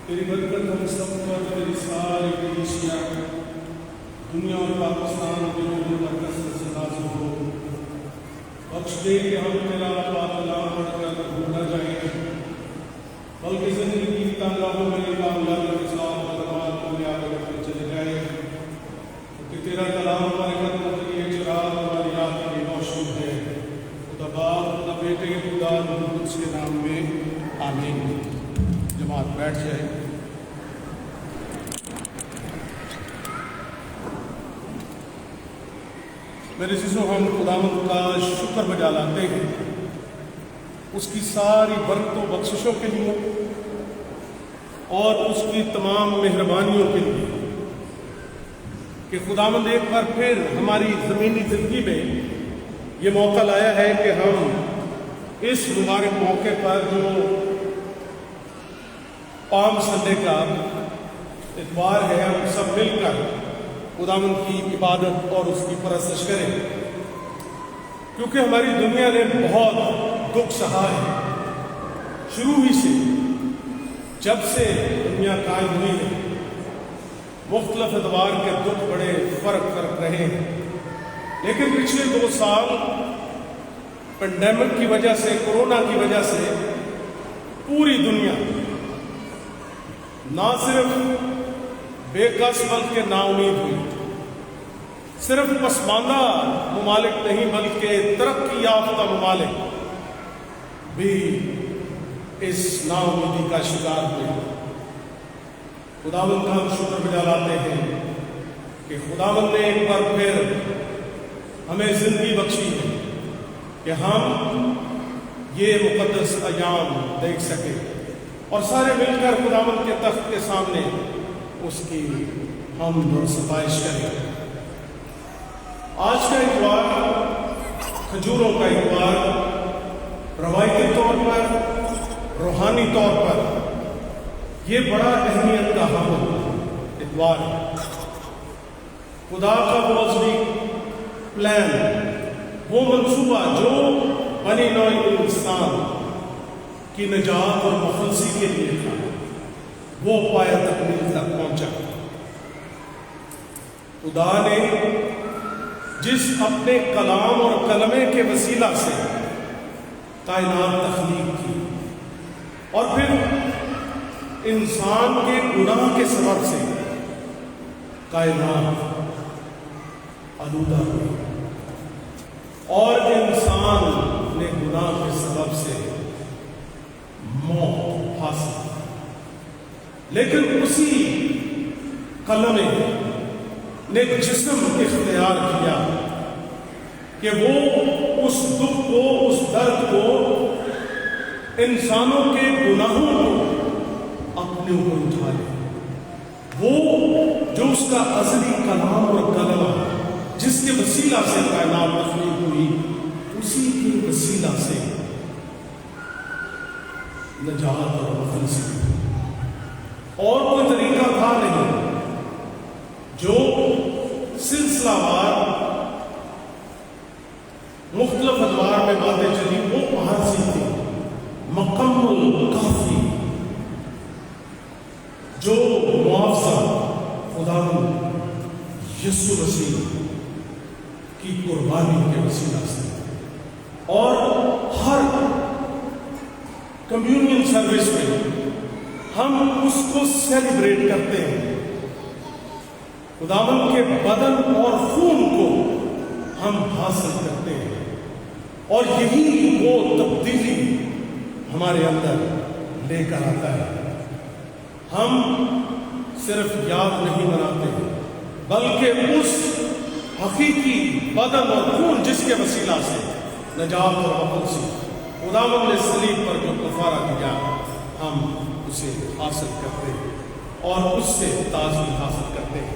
تیری برکت ہم سب پر، تیری ساری کلیسیا دنیا اور پاکستان دنوں میں برکت سے نازل ہو. بخش دے کہ ہم تیرا پاک کلام پڑھ کر بھول نہ جائیں، بلکہ زندگی کی تنگاہوں میں کامیابی کے ساتھ برکات کو لے آگے بڑھتے چلے جائیں. کہ تیرا کلام ہمارے قدموں کے لیے چراغ، ہماری رات کی روشنی ہے. خدا باپ، خدا بیٹے، خدا روح القدس کے نام میں آمین. جماعت بیٹھ جائے. میرے عزیزوں، ہم خداوند کا شکر بجا لاتے ہیں اس کی ساری برکتوں بخششوں کے لیے اور اس کی تمام مہربانیوں کے لیے کہ خداوند ایک بار پھر ہماری زمینی زندگی میں یہ موقع لایا ہے کہ ہم اس مبارک موقع پر جو پام سنڈے کا اتوار ہے، ہم سب مل کر خداوند کی عبادت اور اس کی پرستش کریں، کیونکہ ہماری دنیا نے بہت دکھ سہا ہے. شروع ہی سے جب سے دنیا قائم ہوئی ہے مختلف ادوار کے دکھ بڑے فرق رہے ہیں. لیکن پچھلے 2 سال پینڈیمک کی وجہ سے، کورونا کی وجہ سے پوری دنیا نہ صرف بے کس بلکہ نا امید ہوئی. صرف پسماندہ ممالک نہیں بلکہ ترقی یافتہ ممالک بھی اس نا امیدی کا شکار ہوئے. خداوند کا ہم شکر بجا لاتے ہیں کہ خداوند نے ایک بار پھر ہمیں زندگی بخشی ہے کہ ہم یہ مقدس ایام دیکھ سکیں اور سارے مل کر خداوند کے تخت کے سامنے اس کی حمد اور ستائش کریں. آج کا اتوار کھجوروں کا اتوار روایتی طور پر، روحانی طور پر یہ بڑا اہمیت کا حامل اتوار ہے. خدا کا وہ ازلی پلان، وہ منصوبہ جو بنی نوع انسان کی نجات اور مخلصی کے لیے تھا، وہ پایا تکمیل تک پہنچا. خدا نے جس اپنے کلام اور کلمے کے وسیلہ سے کائنات تخلیق کی اور پھر انسان کے گناہ کے سبب سے کائنات آلودہ ہوئی اور انسان نے گناہ کے سبب سے موت حاصل کی. لیکن اسی کلمے نے جسم اختیار کیا کہ وہ اس دکھ کو، اس درد کو، انسانوں کے گناہوں کو اپنے اوپر اٹھا لے. وہ جو اس کا ازلی کلام اور کلمہ جس کے وسیلہ سے کائنات تخلیق ہوئی، اسی کے وسیلہ سے نجات اور مخلصی اور کوئی طریقہ تھا نہیں. جو سلسلہ وار مختلف ادوار میں باتیں چلی وہ وہاں سے تھی. مکمل کافی جو معاوضہ خداوند یسوع مسیح کی قربانی کے وسیلہ سے، اور ہر کمیونین سروس میں ہم اس کو سیلیبریٹ کرتے ہیں. خداوند کے بدن اور خون کو ہم حاصل کرتے ہیں اور یہی وہ تبدیلی ہمارے اندر لے کر آتا ہے. ہم صرف یاد نہیں مناتے ہیں بلکہ اس حقیقی بدن اور خون جس کے وسیلہ سے نجات اور مخلصی خداوند نے صلیب پر جو کفارہ دیا، ہم اسے حاصل کرتے ہیں اور اس سے تازگی حاصل کرتے ہیں.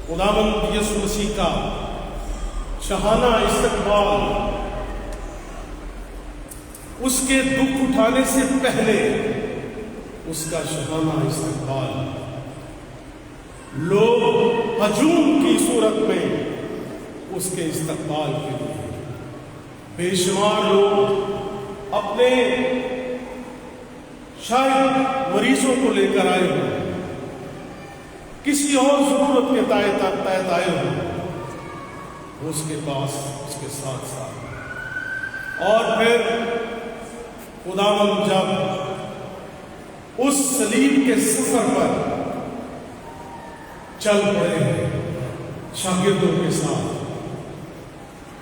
خداوند یسوع مسیح کا شاہانہ استقبال اس کے دکھ اٹھانے سے پہلے، اس کا شاہانہ استقبال لوگ ہجوم کی صورت میں اس کے استقبال کے لیے بے شمار لوگ اپنے شاید مریضوں کو لے کر آئے ہوں، کسی اور ضرورت کے تحت آئے ہوں، وہ اس کے پاس اس کے ساتھ ساتھ، اور پھر خداوند جب اس صلیب کے سفر پر چل پڑے ہیں شاگردوں کے ساتھ،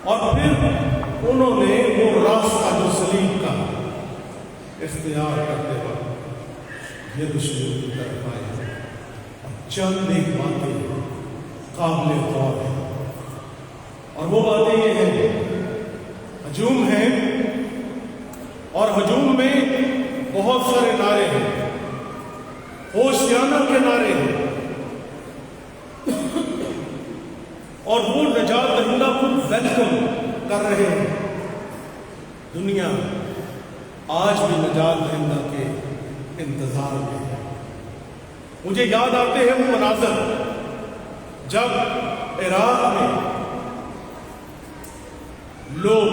اور پھر انہوں نے وہ راستہ جو صلیب کا اختیار کرتے وقت یہ دشمن کر پائے، اور چند ایک باتیں قابل غور ہیں، اور وہ باتیں یہ ہیں، ہجوم ہے، اور ہجوم میں بہت سارے نعرے ہیں، ہوشیانہ کے نعرے ہیں، اور وہ نجات دہندہ کو ویلکم کر رہے ہیں۔ دنیا آج بھی نجات دہندہ کے انتظار میں ہے۔ مجھے یاد آتے ہیں وہ مناظر جب عراق میں لوگ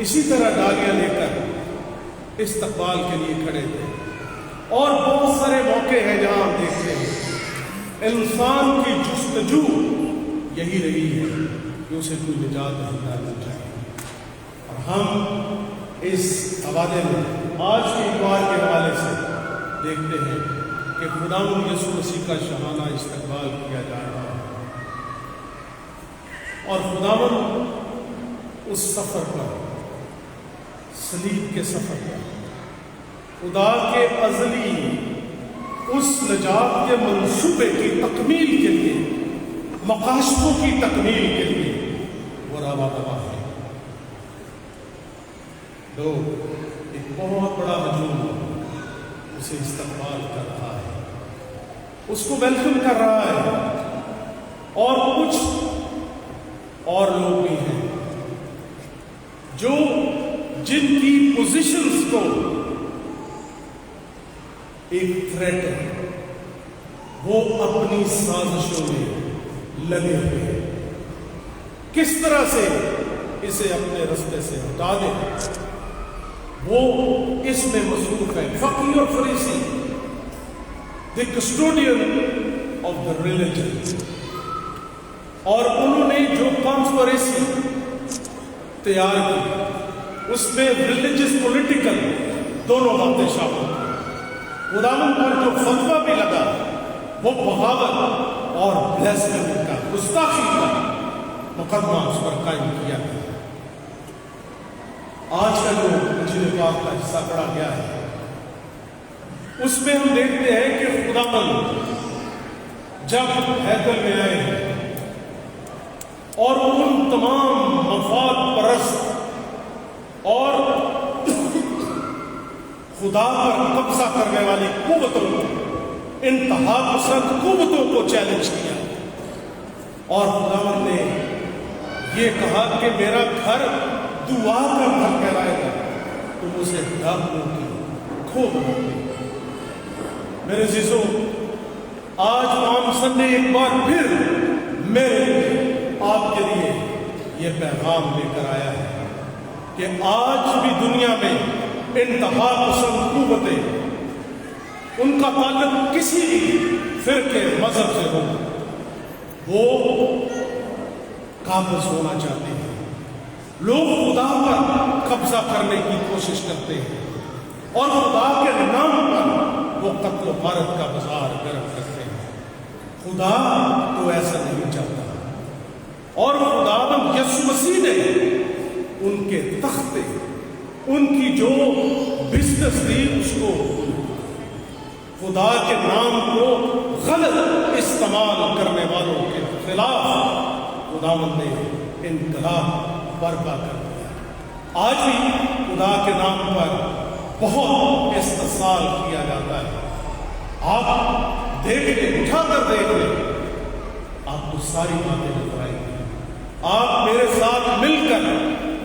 اسی طرح ڈالیاں لے کر استقبال کے لیے کھڑے تھے، اور بہت سارے موقع ہیں جہاں ہم دیکھتے ہیں انسان کی جستجو یہی رہی ہے کہ اسے کوئی نجات دہندہ مل جائے، اور ہم اس حوالے میں آج کے اتوار کے حوالے سے دیکھتے ہیں کہ خداوند یسوع مسیح کا شاہانہ استقبال کیا جا رہا ہے، اور خداوند اس سفر پر، صلیب کے سفر پر، خدا کے ازلی اس نجات کے منصوبے کی تکمیل کے لیے، مقاصدوں کی تکمیل کے لیے وہ رواں ہے۔ لوگ ایک بہت بڑا ہجوم اسے استقبال کر رہا ہے، اس کو ویلکم کر رہا ہے، اور کچھ اور لوگ بھی ہیں جو جن کی پوزیشنز کو ایک تھریٹ ہے، وہ اپنی سازشوں میں لگے ہوئے ہیں، کس طرح سے اسے اپنے رستے سے ہٹا دیں، وہ اس میں مصروف ہے۔ فقیہ اور فریسی، دی کسٹوڈین آف دا ریلیجن، اور انہوں نے جو کانسپریسی تیار کی اس میں ریلیجس پولیٹیکل دونوں باتیں شامل ہیں۔ خداوند پر جو فتویٰ بھی لگا وہ بغاوت اور بلیسفیمی کا، گستاخی کا مقدمہ اس پر قائم کیا گیا۔ آج کا جو انجیل پاک کا حصہ پڑھا گیا ہے اس میں ہم دیکھتے ہیں کہ خداوند جب ہیکل میں آئے ہیں اور ان تمام مفاد پرست اور خدا پر قبضہ کرنے والی قوتوں، انتہا پسند قوتوں کو چیلنج کیا، اور خداوند نے یہ کہا کہ میرا گھر دعا کا گھر کہلائے گا، تم اسے ڈاکوں کی کھود ہوگی۔ میرے عزیزوں، آج امام حسن نے ایک بار پھر میرے آپ کے لیے یہ پیغام لے کر آیا ہے کہ آج بھی دنیا میں انتہا پسند قوتیں، ان کا تعلق کسی بھی فرقے مذہب سے ہو، وہ قابض ہونا چاہتے ہیں، لوگ خدا پر قبضہ کرنے کی کوشش کرتے ہیں، اور خدا کے نام پر وہ قتل و غارت کا بازار گرم کرتے ہیں۔ خدا تو ایسا نہیں چاہتا، اور خداوند یسوع مسیح نے ان کے تختے، ان کی جو بزنس تھی اس کو، خدا کے نام کو غلط استعمال کرنے والوں کے خلاف خداوند نے انقلاب برپا کر دیا۔ آج بھی خدا کے نام پر بہت استحصال کیا جاتا ہے۔ آپ دیکھ لیں، اٹھا کر دیکھ لیں، آپ کو ساری باتیں نظر آئیں گی۔ آپ میرے ساتھ مل کر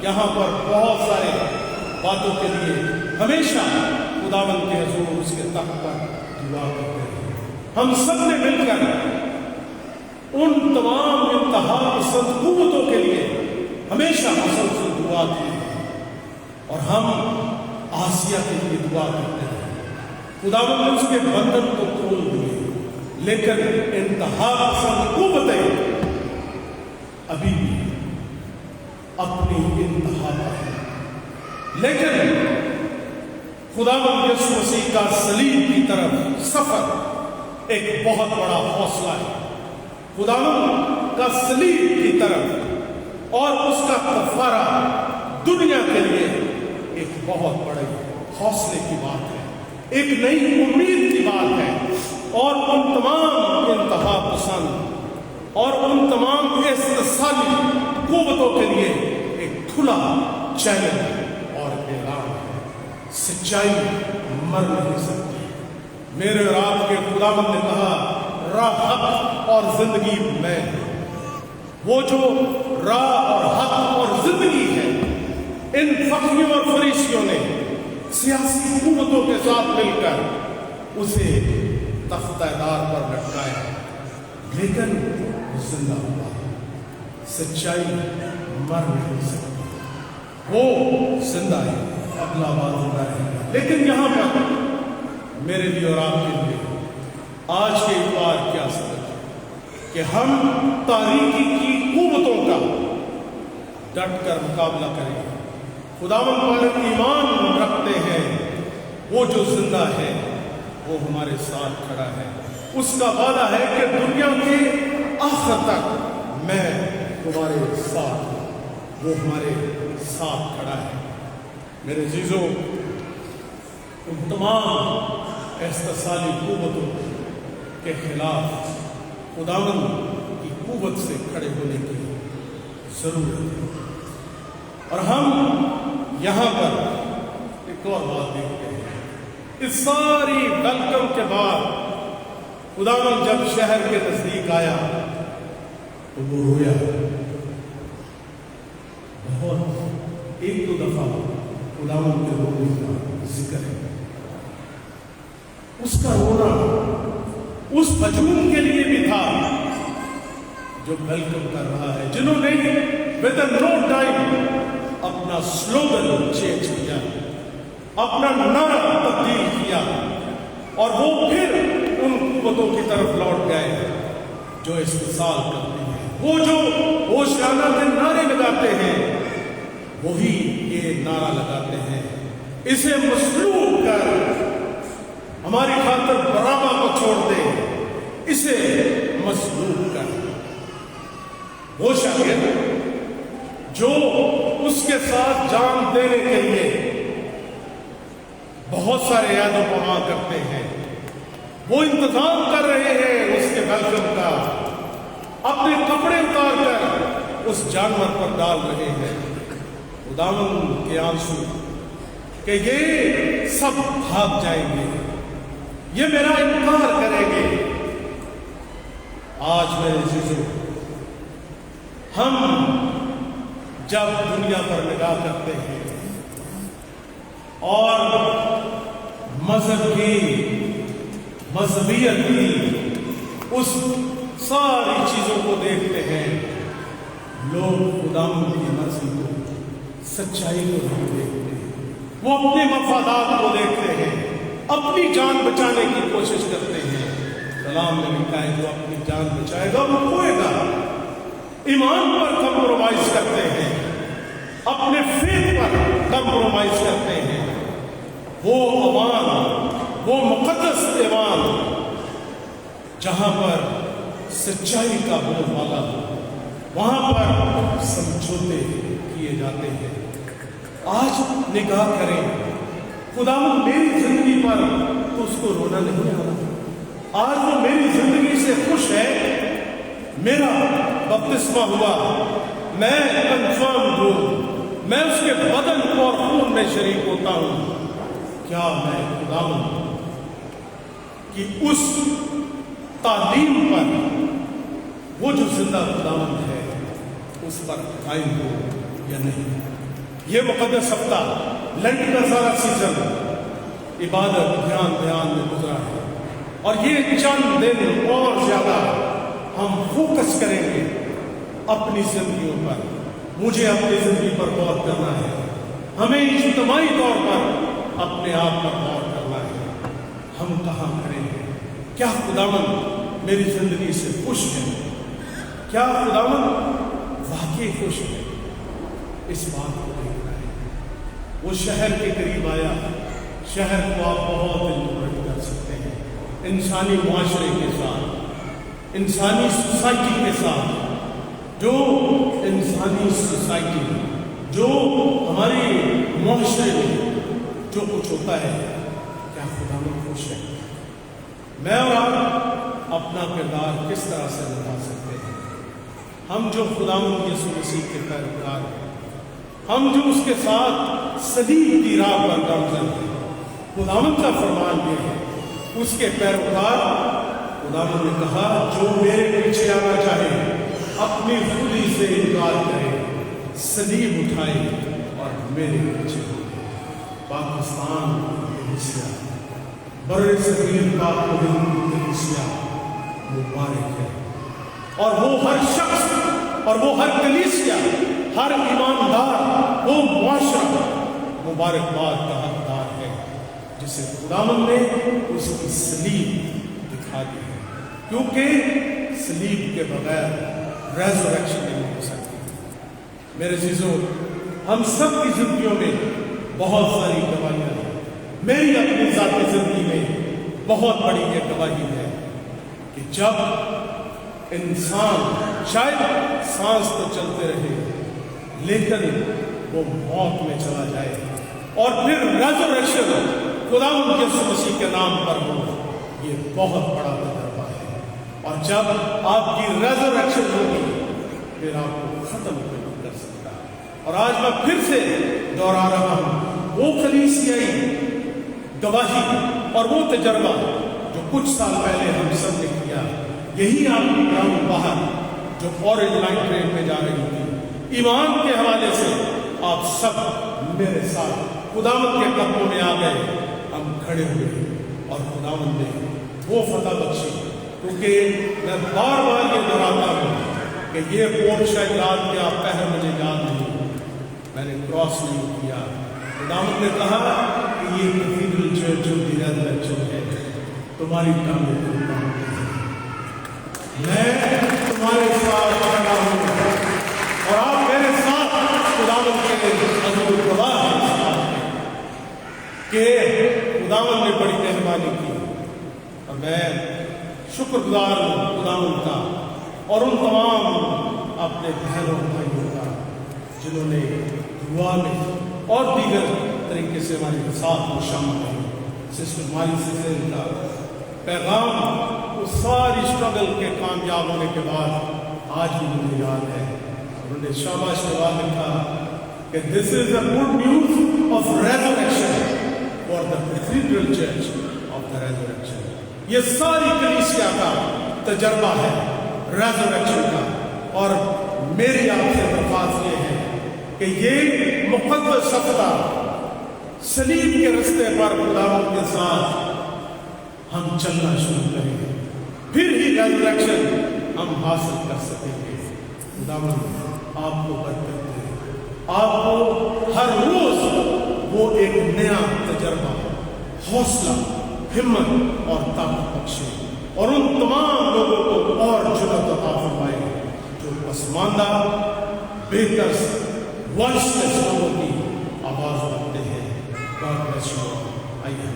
یہاں پر بہت سارے باتوں کے لیے ہمیشہ خداوند کے حضور اس کے تخت پر دعا کرتے ہیں۔ ہم سب نے مل کر ان تمام انتہا پسند قوتوں کے لیے ہمیشہ مسلسل دعا کی ہے۔ آسیہ کے لیے دعا کرتے ہیں، خداوند نے اس کے بندن کو کھول دیے، لیکن انتہا پسند قوتیں ابھی بھی اپنی انتہا پر ہے۔ لیکن خداوند یسوع مسیح کا صلیب کی طرف سفر ایک بہت بڑا حوصلہ ہے۔ خداوند کا صلیب کی طرف اور اس کا کفارہ دنیا کے لیے ایک بہت بڑے حوصلے کی بات ہے، ایک نئی امید کی بات ہے، اور ان تمام انتہا پسند اور ان تمام استحصالی قوتوں کے لیے ایک کھلا چیلنج اور اعلان ہے۔ سچائی مر نہیں سکتی۔ میرے اور آپ کے خداوند نے کہا راہ، حق اور زندگی میں ہوں۔ وہ جو راہ اور حق اور زندگی ہے، ان فقیروں اور فریسیوں نے سیاسی قوتوں کے ساتھ مل کر اسے تختہ دار پر لٹکایا، لیکن وہ زندہ ہوا۔ سچائی مر نہیں سکتی، وہ زندہ ہے، اگلا بار زندہ رہے گا۔ لیکن یہاں پر میرے لیے اور آپ کے لیے آج کے اتوار کیا سبق ہے کہ ہم تاریکی کی قوتوں کا ڈٹ کر مقابلہ کریں۔ خداوند پر ایمان رکھتے ہیں، وہ جو زندہ ہے وہ ہمارے ساتھ کھڑا ہے۔ اس کا وعدہ ہے کہ دنیا کے آخر تک میں تمہارے ساتھ ہوں، وہ ہمارے ساتھ کھڑا ہے۔ میرے عزیزوں، ان تمام استحصالی قوتوں کے خلاف خداوند کی قوت سے کھڑے ہونے کی ضرورت ہے۔ اور ہم یہاں پر ایک اور بات دیکھتے ہیں۔ اس ساری ویلکم کے بعد خداوند جب شہر کے نزدیک آیا تو وہ رویا بہت، ایک دو دفعہ خداوند کے رونے کا ذکر ہے۔ اس کا رونا اس ہجوم کے لیے بھی تھا جو ویلکم کر رہا ہے، جنہوں نے ودن نو ٹائم اپنا سلوگن چینج کیا، اپنا نعرہ تبدیل کیا، اور وہ پھر ان قوتوں کی طرف لوٹ گئے جو استحصال کرتے ہیں۔ وہ جو ہوشیانہ کے نعرے لگاتے ہیں وہی یہ نعرہ لگاتے ہیں، اسے مسلوب کر ہماری خاطر برابا کو چھوڑ دے، اسے مسلوب کر۔ وہ شاگرد جو اس کے ساتھ جان دینے کے لیے بہت سارے یاد و پما کرتے ہیں، وہ انتظام کر رہے ہیں اس کے ویلکم کا، اپنے کپڑے اتار کر اس جانور پر ڈال رہے ہیں، خداوند کے آنسو کہ یہ سب بھاگ جائیں گے، یہ میرا انکار کریں گے۔ آج میرے عزیزوں، ہم جب دنیا پر نگاہ کرتے ہیں اور مذہب کی، مذہبیت کی اس ساری چیزوں کو دیکھتے ہیں، لوگ خداوند کی مرضی کو، سچائی کو نہیں دیکھتے ہیں، وہ اپنے مفادات کو دیکھتے ہیں، اپنی جان بچانے کی کوشش کرتے ہیں۔ کلام میں لکھا ہے جو اپنی جان بچائے گا وہ کھوئے گا۔ ایمان پر کمپرومائز کرتے ہیں، اپنے فیت پر کمپرومائز کرتے ہیں۔ وہ ایمان، وہ مقدس ایمان جہاں پر سچائی کا بول والا ہو، وہاں پر سمجھوتے کیے جاتے ہیں۔ آج نگاہ کریں، خداوند میری زندگی پر تو اس کو رونا نہیں آ رہا۔ آج وہ میری زندگی سے خوش ہے، میرا بپتسمہ ہوا، میں کنفرم ہوں، میں اس کے بدن اور خون میں شریک ہوتا ہوں۔ کیا میں خداوند کی اس تعلیم پر، وہ جو زندہ خداوند ہے، اس پر قائم ہو یا نہیں؟ یہ مقدس ہفتہ، لنٹ کا سارا سیزن عبادت دھیان میں گزرا ہے، اور یہ چند دن اور زیادہ ہم فوکس کریں گے اپنی زندگیوں پر۔ مجھے اپنی زندگی پر غور کرنا ہے، ہمیں اجتماعی طور پر اپنے آپ پر غور کرنا ہے، ہم کہاں کھڑے ہیں؟ کیا خداوند میری زندگی سے خوش ہے؟ کیا خداوند واقعی خوش ہے؟ اس بات کو دیکھنا ہے۔ وہ شہر کے قریب آیا، شہر کو آپ بہت انٹرپریٹ کر سکتے ہیں انسانی معاشرے کے ساتھ، انسانی سوسائٹی کے ساتھ۔ جو انسانی سوسائٹی، جو ہماری معاشرے میں جو کچھ ہوتا ہے، کیا خداوند خوش ہے؟ میں اور آپ اپنا کردار کس طرح سے نبھا سکتے ہیں؟ ہم جو خداوند یسوع مسیح کے پیروکار ہیں، ہم جو اس کے ساتھ صلیب کی راہ پر گامزن ہیں، خداوند کا فرمان یہ ہے، اس کے پیروکار، خداوند نے کہا جو میرے پیچھے آنا چاہے اپنی خودی سے انکار کرے، صلیب اٹھائے اور میرے پیچھے ہو۔ پاکستان کلیسیا، برصغیر پاک و ہند کلیسیا مبارک ہے، اور وہ ہر شخص اور وہ ہر کلیسیا، ہر ایماندار، وہ معاشرہ مبارکباد کا حقدار ہے جسے خداوند نے اس کی صلیب دکھا دی ہے، کیونکہ صلیب کے بغیر ریزوریکشن نہیں ہو سکتی۔ میرے عزیزوں، ہم سب کی زندگیوں میں بہت ساری گواہیاں ہیں۔ میری اپنی ذاتی زندگی میں بہت بڑی یہ گواہی ہے کہ جب انسان شاید سانس تو چلتے رہے لیکن وہ موت میں چلا جائے اور پھر ریزوریکشن خداوند یسوع مسیح کے نام پر ہو، یہ بہت بڑا تجربہ ہے۔ اور جب آپ کی ریزوریکشن ہوگی پھر آپ کو ختم نہیں کر سکتا۔ اور آج میں پھر سے دوہرا رہا ہوں، وہ کلیسیائی گواہی اور وہ تجربہ جو کچھ سال پہلے ہم سب نے کیا، یہی آپ کی گراؤنڈ باہر جو فورن لائن ٹرین میں جا رہی تھی، ایمان کے حوالے سے آپ سب میرے ساتھ خداوند کے قدموں میں آ گئے، ہم کھڑے ہوئے اور خداوند نے وہ فتح بخشی۔ کیونکہ میں بار بار یہ دہراتا ہوں کہ یہ ووٹ شاید رات کے آپ پہر مجھے یاد نہیں، میں نے کراس نہیں کیا۔ خداوند نے کہا کہ یہ کیتھیڈرل چرچ جو ریزریکشن ہے، تمہاری ٹانگیں ٹوٹنا ہوتی ہے، میں تمہارے ساتھ کھڑا ہوں اور آپ میرے ساتھ خداوند کے حضور گواہ ہیں کہ خداوند نے بڑی مہربانی کی۔ اور میں شکر گزار ہوں خداوند کا اور ان تمام اپنے بہنوں بھائیوں کا جنہوں نے دعا میں اور دیگر طریقے سے ہمارے ساتھ میں شامل ہیں۔ سسٹر ماری سے کا پیغام اس ساری اسٹرگل کے کامیاب ہونے کے بعد آج بھی مجھے یاد ہے۔ انہوں نے شاباش کے بعد لکھا کہ this is the good news of resurrection for the cathedral church of the resurrection. یہ ساری کلیسیا کا تجربہ ہے ریزریکشن کا، اور میری آپ سے درخواست یہ ہے کہ یہ مقدس ہفتہ صلیب کے رستے پر خداوند کے ساتھ ہم چلنا شروع کریں گے، پھر ہی ریزریکشن ہم حاصل کر سکیں گے۔ خداوند آپ کو برکت دے، آپ کو ہر روز وہ ایک نیا تجربہ، حوصلہ، ہمت اور طاقت بخشے، اور ان تمام لوگوں کو اور جرأت عطا فرمائے جو پسماندہ، بے کس، وائس لیس لوگوں کی آواز رکھتے ہیں۔ God bless you all. آئیے